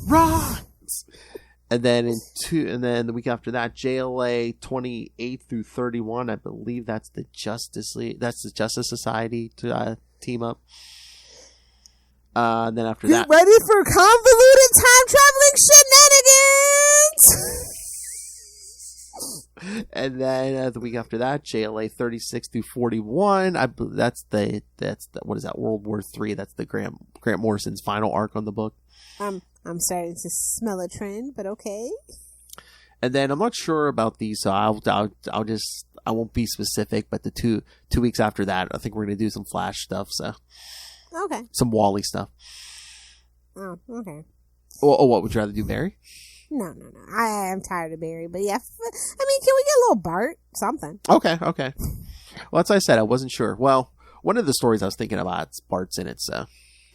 Rock. And then the week after that, JLA 28 through 31. I believe that's the Justice League. That's the Justice Society to team up. And then after that, ready for convoluted time traveling shenanigans? And then the week after that, JLA 36 through 41. That's the what is that? World War III. That's the Grant Morrison's final arc on the book. I'm starting to smell a trend, but okay. And then I'm not sure about these, so I won't be specific. But the two weeks after that, I think we're gonna do some Flash stuff. So okay, some Wally stuff. Oh, okay. Oh, what would you rather do, Barry? No. I am tired of Barry, but yeah. I mean, can we get a little Bart? Something. Okay. Well, as I said, I wasn't sure. Well, one of the stories I was thinking about, Bart's in it, so.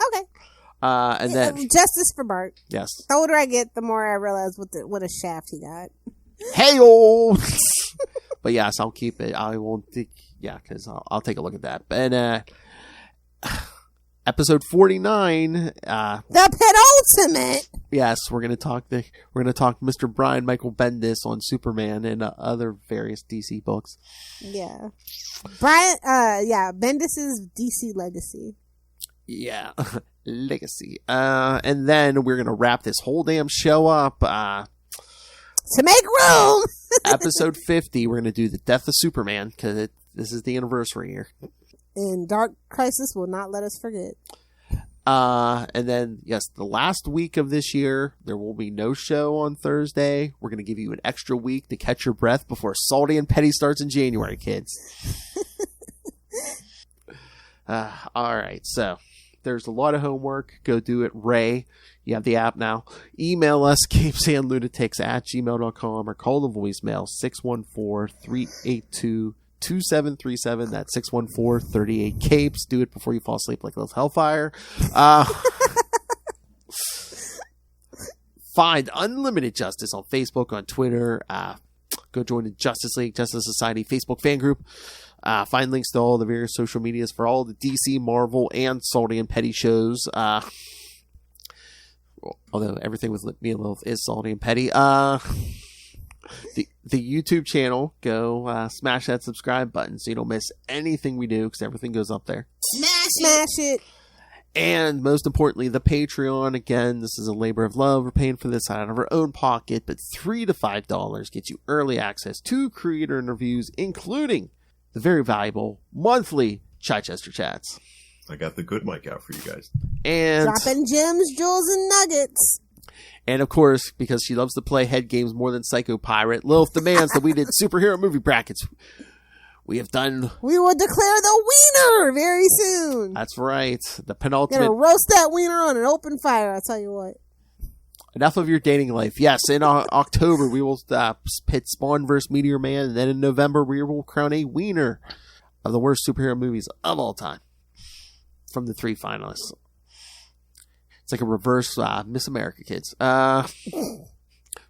Okay. And then justice for Bart. yes. The older I get, the more I realize what a shaft he got. Hey-o! But yes, I'll keep it. I won't think, because I'll take a look at that. And episode 49. The penultimate. Yes, we're gonna talk Mr. Brian Michael Bendis on Superman and other various DC books. Yeah, Brian. Bendis's DC legacy. Yeah, legacy. And then we're gonna wrap this whole damn show up. To make room. Episode 50. We're gonna do the death of Superman because this is the anniversary year. And Dark Crisis will not let us forget. And then, yes, the last week of this year, there will be no show on Thursday. We're going to give you an extra week to catch your breath before Salty and Petty starts in January, kids. All right, so there's a lot of homework. Go do it. Ray, you have the app now. Email us, CapesandLunatics@gmail.com, or call the voicemail, 614-382-2737. That's 614-38-CAPES. Do it before you fall asleep like Lilith Hellfire. Find Unlimited Justice on Facebook, on Twitter. Go join the Justice League, Justice Society Facebook fan group. Find links to all the various social medias for all the DC, Marvel, and Salty and Petty shows. Although everything with me and Lilith is Salty and Petty. The YouTube channel, go smash that subscribe button so you don't miss anything we do, because everything goes up there. Smash it. And most importantly, the Patreon. Again, this is a labor of love. We're paying for this out of our own pocket, but $3 to $5 gets you early access to creator interviews, including the very valuable monthly Chichester Chats. I got the good mic out for you guys. And dropping gems, jewels, and nuggets. And of course, because she loves to play head games more than Psycho Pirate, Lilith demands that we did superhero movie brackets. We will declare the wiener very soon. That's right. The penultimate. Gonna roast that wiener on an open fire, I'll tell you what. Enough of your dating life. Yes, in October, we will pit Spawn vs. Meteor Man, and then in November, we will crown a wiener of the worst superhero movies of all time from the 3 finalists. It's like a reverse Miss America, kids.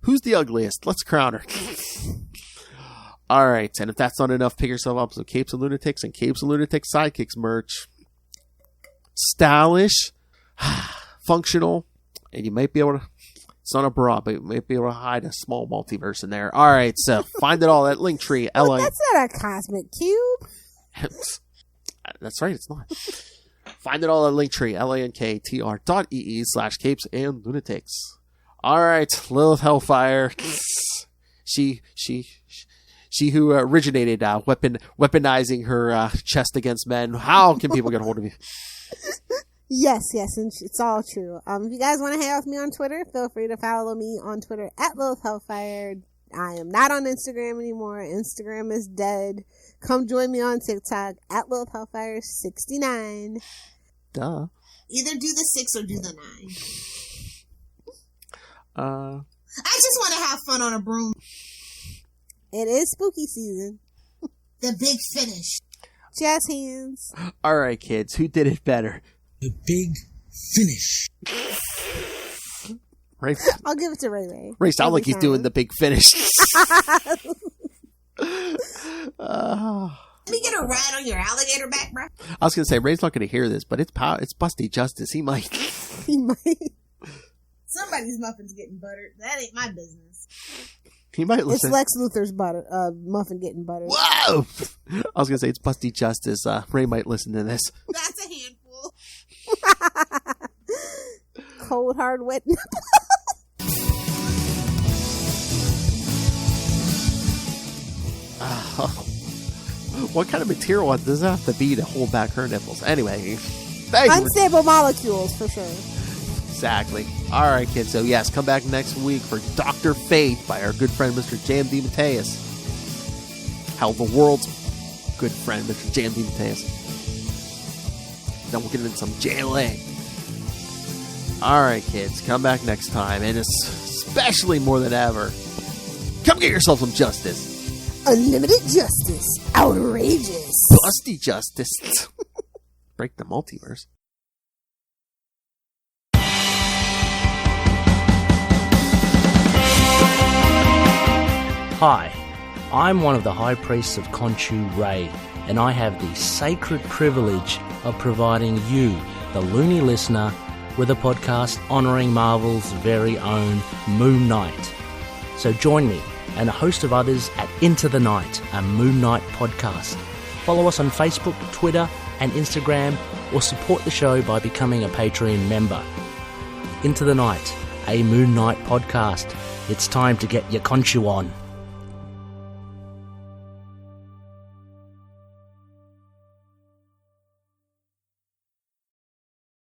Who's the ugliest? Let's crown her. All right, and if that's not enough, pick yourself up some Capes and Lunatics and Capes and Lunatics Sidekicks merch. Stylish, functional, and you might be able to, it's not a bra, but you might be able to hide a small multiverse in there. All right, so find it all at Linktree. That's not a cosmic cube. That's right, it's not. Find it all at Linktree, linktr.ee/Capes and Lunatics. All right, Lilith Hellfire. She who originated weaponizing her chest against men. How can people get a hold of you? Yes, and it's all true. If you guys want to hang out with me on Twitter, feel free to follow me on Twitter at Lilith Hellfire. I am not on Instagram anymore. Instagram is dead. Come join me on TikTok at Lilith Hellfire 69. Duh. Either do the 6 or do the 9. I just want to have fun on a broom. It is spooky season. The big finish. Jazz hands. All right, kids. Who did it better? The big finish. Ray. I'll give it to Ray. Ray sounds like he's doing the big finish. Let me get a ride on your alligator back, bro. I was going to say, Ray's not going to hear this, but it's Busty Justice. He might. Somebody's muffin's getting buttered. That ain't my business. He might listen. It's Lex Luthor's muffin getting buttered. Whoa! I was going to say, it's Busty Justice. Ray might listen to this. That's a handful. Cold, hard, wet. What kind of material does it have to be to hold back her nipples? Anyway, thank you. Unstable molecules, for sure. Exactly. All right, kids. So, yes, come back next week for Dr. Fate by our good friend, Mr. J.M. DeMatteis. Hell, the world's good friend, Mr. J.M. DeMatteis. Then we'll get into some JLA. All right, kids. Come back next time. And especially more than ever, come get yourself some justice. Unlimited justice. Outrageous. Busty justice. Break the multiverse. Hi, I'm one of the High Priests of Khonshu Ray, and I have the sacred privilege of providing you, the loony listener, with a podcast honouring Marvel's very own Moon Knight. So join me and a host of others at Into the Night, a Moon Knight podcast. Follow us on Facebook, Twitter and Instagram, or support the show by becoming a Patreon member. Into the Night, a Moon Knight podcast. It's time to get your Khonshu on.